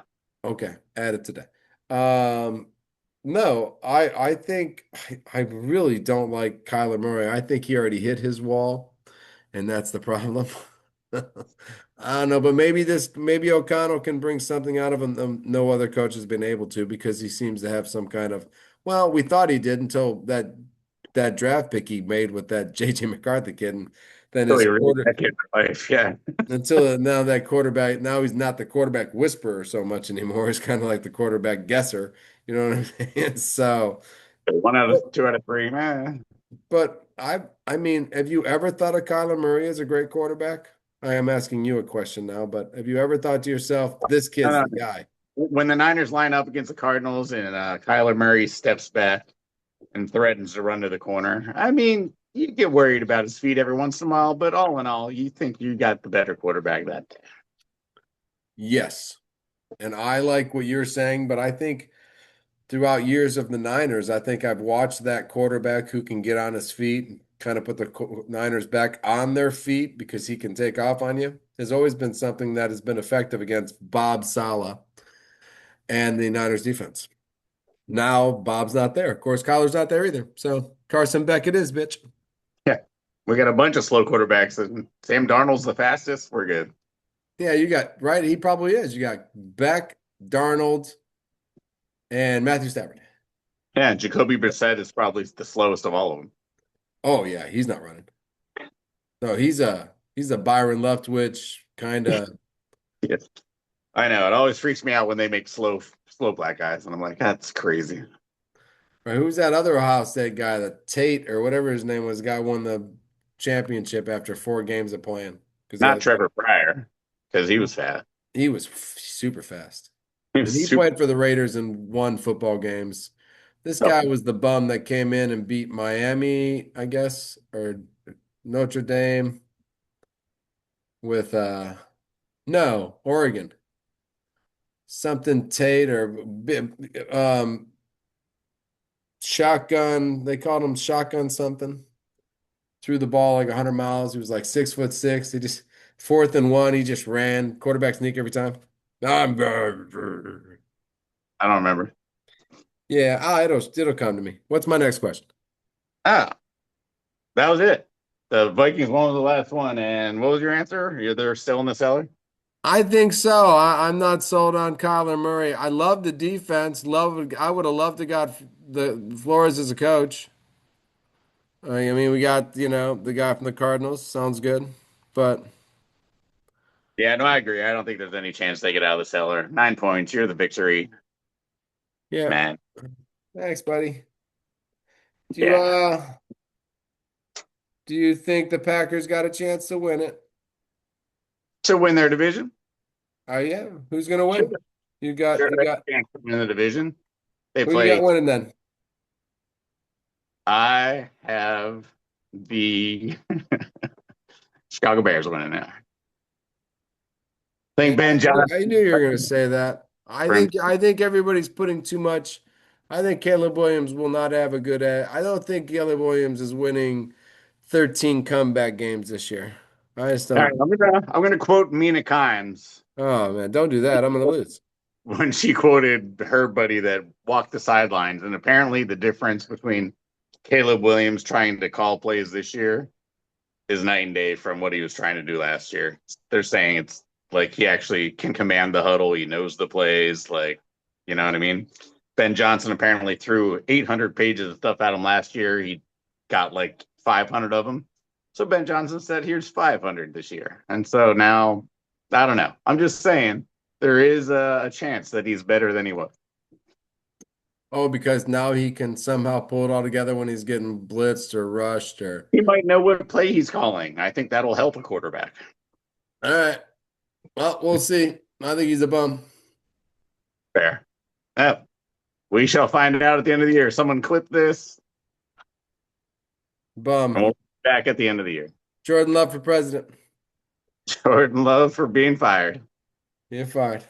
Speaker 2: Okay, add it today. Um, no, I think I really don't like Kyler Murray. I think he already hit his wall, and that's the problem. I don't know, but maybe O'Connell can bring something out of him no other coach has been able to because he seems to have some kind of, well, we thought he did until that draft pick he made with that JJ McCarthy kid, and then his
Speaker 1: Really, really
Speaker 2: quarter
Speaker 1: that kid for life. Yeah.
Speaker 2: until now that quarterback, now he's not the quarterback whisperer so much anymore. He's kind of like the quarterback guesser. You know what I'm saying? So,
Speaker 1: One out
Speaker 2: but,
Speaker 1: of two out of three, man.
Speaker 2: but I mean, have you ever thought of Kyler Murray as a great quarterback? I am asking you a question now, but have you ever thought to yourself, this kid's the guy?
Speaker 1: When the Niners line up against the Cardinals and Kyler Murray steps back and threatens to run to the corner, I mean, you get worried about his feet every once in a while, but all in all, you think you got the better quarterback that day.
Speaker 2: Yes. And I like what you're saying, but I think throughout years of the Niners, I think I've watched that quarterback who can get on his feet and kind of put the Niners back on their feet because he can take off on you. Has always been something that has been effective against Bob Saleh and the Niners defense. Now Bob's not there. Of course, Kyler's not there either. So Carson Beck it is, bitch.
Speaker 1: Yeah. We got a bunch of slow quarterbacks. And Sam Darnold's the fastest. We're good.
Speaker 2: Yeah, you got right. He probably is. You got Beck, Darnold, and Matthew Stafford.
Speaker 1: Yeah, Jacoby Brissett is probably the slowest of all of them.
Speaker 2: Oh yeah, he's not running. No, he's a Byron Leftwich kind of.
Speaker 1: Yes. I know. It always freaks me out when they make slow black guys. And I'm like, that's crazy.
Speaker 2: Right, who's that other Ohio State guy, the Tate or whatever his name was, the guy won the championship after 4 games of playing because
Speaker 1: Not Trevor Pryor, because he was fast.
Speaker 2: he was super fast.
Speaker 1: He
Speaker 2: And
Speaker 1: was
Speaker 2: he
Speaker 1: super.
Speaker 2: played for the Raiders and won football games. This guy was the bum that came in and beat Miami, I guess, or Notre Dame with no, Oregon. Something Tate or um shotgun. They called him shotgun something. Threw the ball like 100 miles. He was like 6'6". He just 4th and 1. He just ran quarterback sneak every time. I'm
Speaker 1: I don't remember.
Speaker 2: Yeah, it'll come to me. What's my next question?
Speaker 1: Ah, that was it. The Vikings won was the last one. And what was your answer? They're still in the cellar?
Speaker 2: I think so. I'm not sold on Kyler Murray. I love the defense. I would have loved to got the Flores as a coach. I mean, we got, the guy from the Cardinals. Sounds good. But
Speaker 1: Yeah, no, I agree. I don't think there's any chance they get out of the cellar. 9 points. You're the victory,
Speaker 2: yeah,
Speaker 1: man.
Speaker 2: thanks, buddy. Do you
Speaker 1: Yeah.
Speaker 2: uh do you think the Packers got a chance to win it?
Speaker 1: To win their division?
Speaker 2: Oh yeah. Who's gonna
Speaker 1: Sure.
Speaker 2: win? You got
Speaker 1: Sure.
Speaker 2: you
Speaker 1: They
Speaker 2: got
Speaker 1: can't win the division. They
Speaker 2: who you got
Speaker 1: play.
Speaker 2: winning then?
Speaker 1: I have the Chicago Bears winning now. I
Speaker 2: Yeah,
Speaker 1: think Ben Johnson
Speaker 2: I knew you were gonna say that.
Speaker 1: for him.
Speaker 2: I think everybody's putting too much. I think Caleb Williams will not have a good. I don't think Caleb Williams is winning 13 comeback games this year. I just
Speaker 1: All right,
Speaker 2: don't.
Speaker 1: I'm gonna quote Mina Kimes
Speaker 2: Oh man, don't do that. I'm gonna lose.
Speaker 1: when she quoted her buddy that walked the sidelines, and apparently the difference between Caleb Williams trying to call plays this year is night and day from what he was trying to do last year. They're saying it's like he actually can command the huddle. He knows the plays. Like, you know what I mean? Ben Johnson apparently threw 800 pages of stuff at him last year. He got like 500 of them. So Ben Johnson said, here's 500 this year. And so now, I don't know. I'm just saying there is a chance that he's better than he was.
Speaker 2: Oh, because now he can somehow pull it all together when he's getting blitzed or rushed or.
Speaker 1: He might know what play he's calling. I think that'll help a quarterback.
Speaker 2: All right. Well, we'll see. I think he's a bum.
Speaker 1: Fair. We shall find out at the end of the year. Someone clip this, and
Speaker 2: Bum.
Speaker 1: we'll be back at the end of the year.
Speaker 2: Jordan Love for president.
Speaker 1: Jordan Love for being fired.
Speaker 2: You're fired.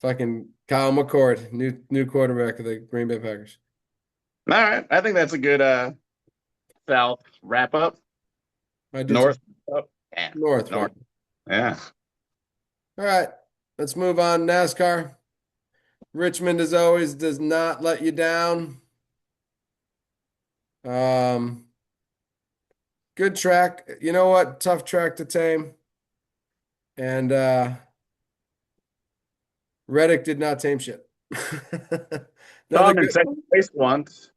Speaker 2: Fucking Kyle McCord, new quarterback of the Green Bay Packers.
Speaker 1: All right. I think that's a good South wrap up.
Speaker 2: I do too.
Speaker 1: North. Oh, yeah.
Speaker 2: North,
Speaker 1: North.
Speaker 2: right?
Speaker 1: Yeah.
Speaker 2: All right, let's move on. NASCAR. Richmond, as always, does not let you down. Um, Good track. You know what? Tough track to tame. And Reddick did not tame shit.
Speaker 1: Saw
Speaker 2: Another
Speaker 1: him in
Speaker 2: good.
Speaker 1: second place once.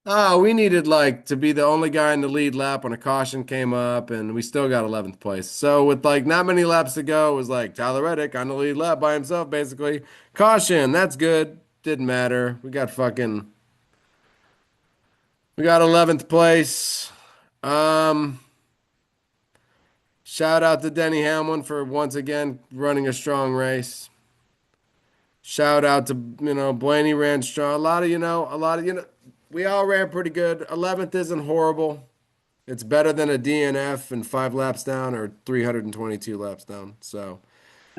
Speaker 2: Oh, we needed like to be the only guy in the lead lap when a caution came up, and we still got 11th place. So with like not many laps to go, it was like Tyler Reddick on the lead lap by himself, basically. Caution, that's good. Didn't matter. We got 11th place. Um, Shout out to Denny Hamlin for once again running a strong race. Shout out to, Blaney ran strong. We all ran pretty good. 11th isn't horrible. It's better than a DNF and 5 laps down or 322 laps down. So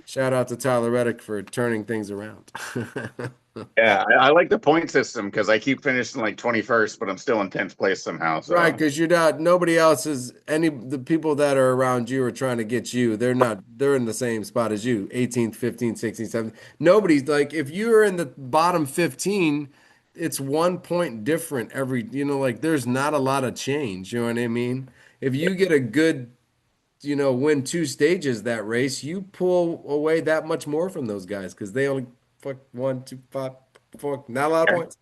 Speaker 2: shout out to Tyler Reddick for turning things around.
Speaker 1: Yeah. I like the point system because I keep finishing like 21st, but I'm still in 10th place somehow.
Speaker 2: Right,
Speaker 1: So
Speaker 2: because nobody else is the people that are around you are trying to get you. They're in the same spot as you, 18th, 15th, 16th, 17th. Nobody's like, if you're in the bottom 15, it's 1 point different like there's not a lot of change. You know what I mean? If you get a good, win 2 stages that race, you pull away that much more from those guys because they only fuck 1, 2, 5, 4, not a lot of points.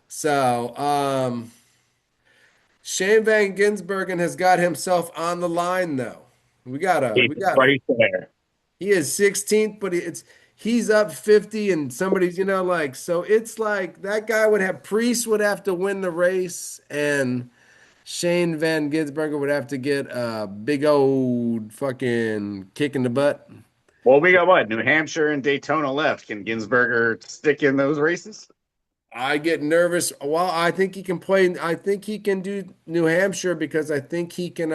Speaker 2: So, Shane Van Gisbergen has got himself on the line though.
Speaker 1: he's
Speaker 2: We got a
Speaker 1: right there.
Speaker 2: He is 16th, but he's up 50 and somebody's, so it's like that guy Priest would have to win the race and Shane Van Gisbergen would have to get a big old fucking kick in the butt.
Speaker 1: Well, we got what? New Hampshire and Daytona left. Can Ginsberger stick in those races?
Speaker 2: I get nervous. Well, I think he can play. I think he can do New Hampshire because I think he can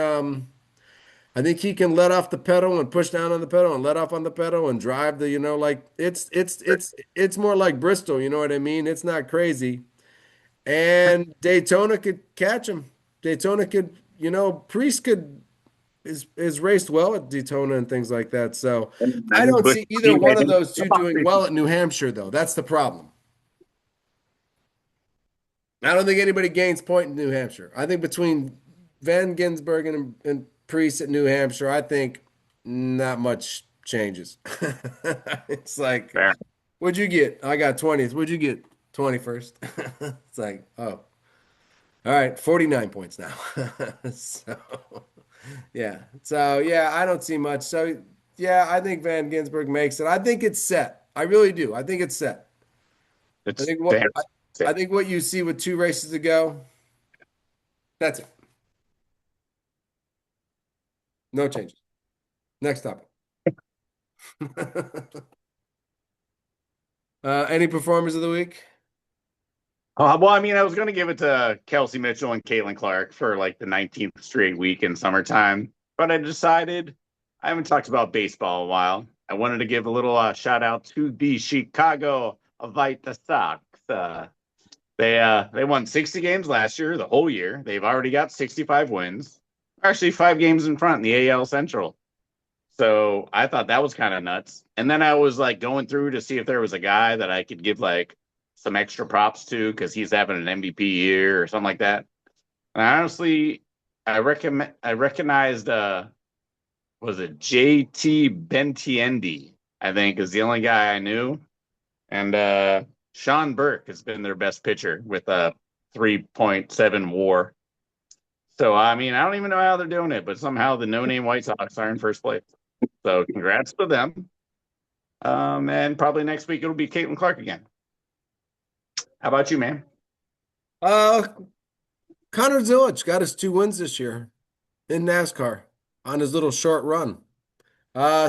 Speaker 2: let off the pedal and push down on the pedal and let off on the pedal and drive like it's more like Bristol, you know what I mean? It's not crazy. And Daytona could catch him. Daytona could, Priest could is raced well at Daytona and things like that. So
Speaker 1: And I
Speaker 2: I
Speaker 1: think
Speaker 2: don't
Speaker 1: Bush
Speaker 2: see either
Speaker 1: Speedway,
Speaker 2: one of those
Speaker 1: they're
Speaker 2: two
Speaker 1: about
Speaker 2: doing
Speaker 1: three
Speaker 2: well
Speaker 1: feet.
Speaker 2: at New Hampshire, though. That's the problem. I don't think anybody gains point in New Hampshire. I think between Van Ginsberg and Priest at New Hampshire, I think not much changes. It's like,
Speaker 1: Fair.
Speaker 2: what'd you get? I got 20th. What'd you get? 21st. It's like, oh, all right, 49 points now. So, yeah. So, yeah, I don't see much. So, yeah, I think Van Ginsberg makes it. I think it's set. I really do. I think it's set. I
Speaker 1: It's
Speaker 2: think what
Speaker 1: damn.
Speaker 2: I think what you see with two races to go, that's it. No changes. Next topic. Any performers of the week?
Speaker 1: Well, I mean, I was going to give it to Kelsey Mitchell and Caitlin Clark for like the 19th straight week in summertime, but I decided I haven't talked about baseball in a while. I wanted to give a little shout out to the Chicago White Sox. They won 60 games last year, the whole year. They've already got 65 wins. Actually, 5 games in front in the AL Central. So I thought that was kind of nuts. And then I was like going through to see if there was a guy that I could give like some extra props to because he's having an MVP year or something like that. And honestly, I recognized was it JT Bentiendi, I think is the only guy I knew. And Sean Burke has been their best pitcher with a 3.7 WAR. So I mean, I don't even know how they're doing it, but somehow the no-name White Sox are in first place. So congrats to them. And probably next week it'll be Caitlin Clark again. How about you, man?
Speaker 2: Uh, Connor Zilic got his 2 wins this year in NASCAR on his little short run.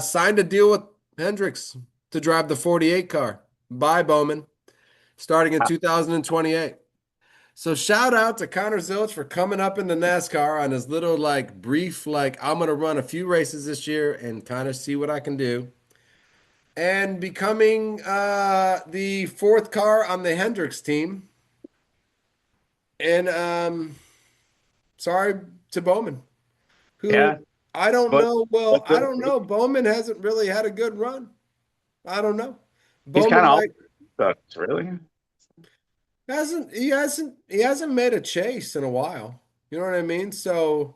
Speaker 2: Signed a deal with Hendricks to drive the 48 car. Bye, Bowman, starting in 2028. So shout out to Connor Zilic for coming up into NASCAR on his little like brief like I'm gonna run a few races this year and kind of see what I can do, and becoming the fourth car on the Hendricks team. And sorry to Bowman, who
Speaker 1: Yeah,
Speaker 2: I don't
Speaker 1: but
Speaker 2: know. Well,
Speaker 1: but
Speaker 2: I don't know. Bowman hasn't really had a good run. I don't know.
Speaker 1: he's kind
Speaker 2: Bowman
Speaker 1: of all
Speaker 2: might
Speaker 1: sucks, really.
Speaker 2: hasn't made a chase in a while. You know what I mean? So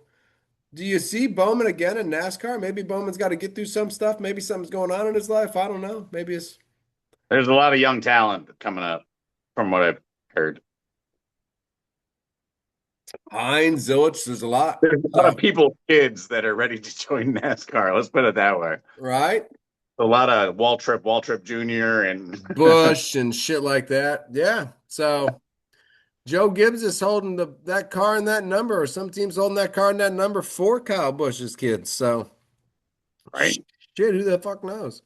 Speaker 2: do you see Bowman again in NASCAR? Maybe Bowman's got to get through some stuff. Maybe something's going on in his life. I don't know. Maybe it's
Speaker 1: There's a lot of young talent coming up, from what I've heard.
Speaker 2: Hines, Zillich. There's a lot.
Speaker 1: There's a lot of
Speaker 2: So,
Speaker 1: people, kids that are ready to join NASCAR. Let's put it that way.
Speaker 2: right?
Speaker 1: A lot of Waltrip Jr. and
Speaker 2: Bush and shit like that. Yeah. So Joe Gibbs is holding that car and that number, or some team's holding that car and that number for Kyle Bush's kids. So
Speaker 1: right.
Speaker 2: shit, who the fuck knows?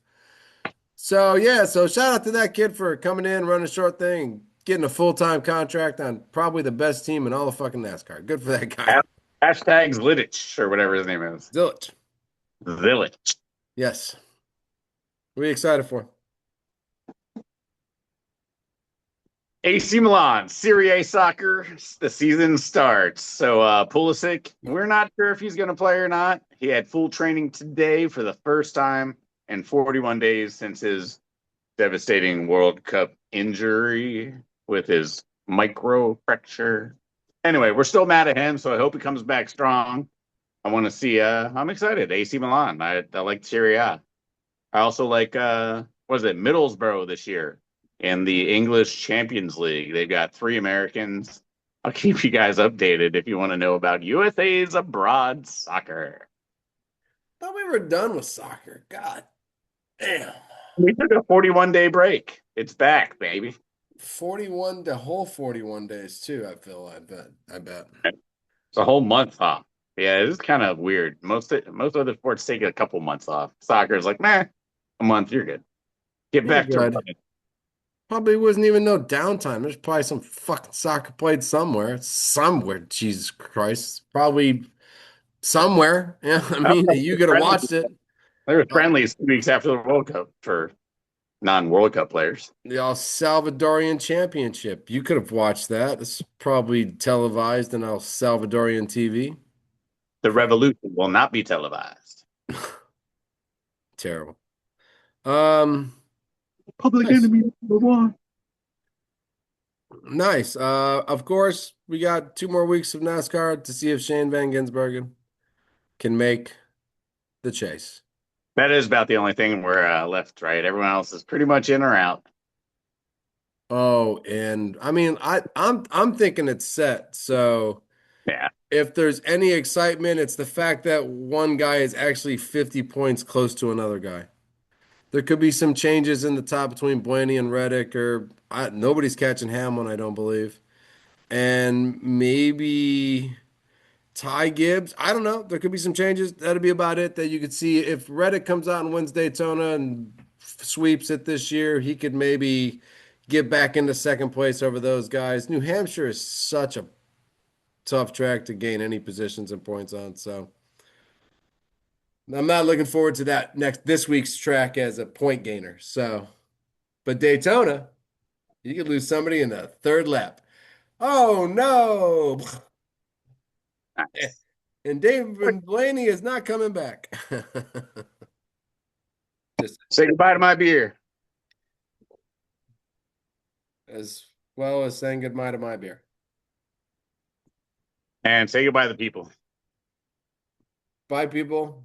Speaker 2: So yeah, so shout out to that kid for coming in, running a short thing, getting a full-time contract on probably the best team in all of fucking NASCAR. Good for that guy.
Speaker 1: Hashtag Zlitich or whatever his name is.
Speaker 2: Zilch.
Speaker 1: Zillich.
Speaker 2: Yes. What are you excited for?
Speaker 1: AC Milan, Serie A soccer, the season starts. So Pulisic, we're not sure if he's going to play or not. He had full training today for the first time in 41 days since his devastating World Cup injury with his micro fracture. Anyway, we're still mad at him, so I hope he comes back strong. I want to see. I'm excited. AC Milan. I like Serie A. I also like what is it, Middlesbrough this year in the English Champions League. They've got 3 Americans. I'll keep you guys updated if you want to know about USA's abroad soccer.
Speaker 2: Thought we were done with soccer. God damn.
Speaker 1: We took a 41-day break. It's back, baby.
Speaker 2: 41, the whole 41 days too, I feel. I bet. I bet.
Speaker 1: It's a whole month off. Yeah, it is kind of weird. Most other sports take a couple months off. Soccer is like, meh, a month, you're good. Get
Speaker 2: You're
Speaker 1: back to
Speaker 2: good.
Speaker 1: running.
Speaker 2: Probably wasn't even no downtime. There's probably some fucking soccer played somewhere. Somewhere, Jesus Christ. Probably somewhere. Yeah, I
Speaker 1: Oh,
Speaker 2: mean, you could have
Speaker 1: friendly.
Speaker 2: watched it.
Speaker 1: There were
Speaker 2: Uh,
Speaker 1: friendlies 2 weeks after the World Cup for non-World Cup players.
Speaker 2: The El Salvadorian Championship. You could have watched that. It's probably televised on El Salvadorian TV.
Speaker 1: The revolution will not be televised.
Speaker 2: Terrible. Um,
Speaker 1: Public
Speaker 2: nice.
Speaker 1: enemy number one.
Speaker 2: Nice. Of course, we got 2 more weeks of NASCAR to see if Shane Van Gisbergen can make the chase.
Speaker 1: That is about the only thing we're left, right? Everyone else is pretty much in or out.
Speaker 2: Oh, and I mean, I'm thinking it's set. So
Speaker 1: Yeah.
Speaker 2: if there's any excitement, it's the fact that one guy is actually 50 points close to another guy. There could be some changes in the top between Blaney and Reddick, or nobody's catching Hamlin, I don't believe. And maybe Ty Gibbs. I don't know. There could be some changes. That'd be about it that you could see. If Reddick comes out and wins Daytona and sweeps it this year, he could maybe get back into second place over those guys. New Hampshire is such a tough track to gain any positions and points on. So I'm not looking forward to that this week's track as a point gainer. So, but Daytona, you could lose somebody in the third lap. Oh no!
Speaker 1: Nice.
Speaker 2: And David Blaney is not coming back. Just
Speaker 1: Say goodbye to my beer.
Speaker 2: as well as saying goodbye to my beer.
Speaker 1: And say goodbye to the people.
Speaker 2: Bye, people.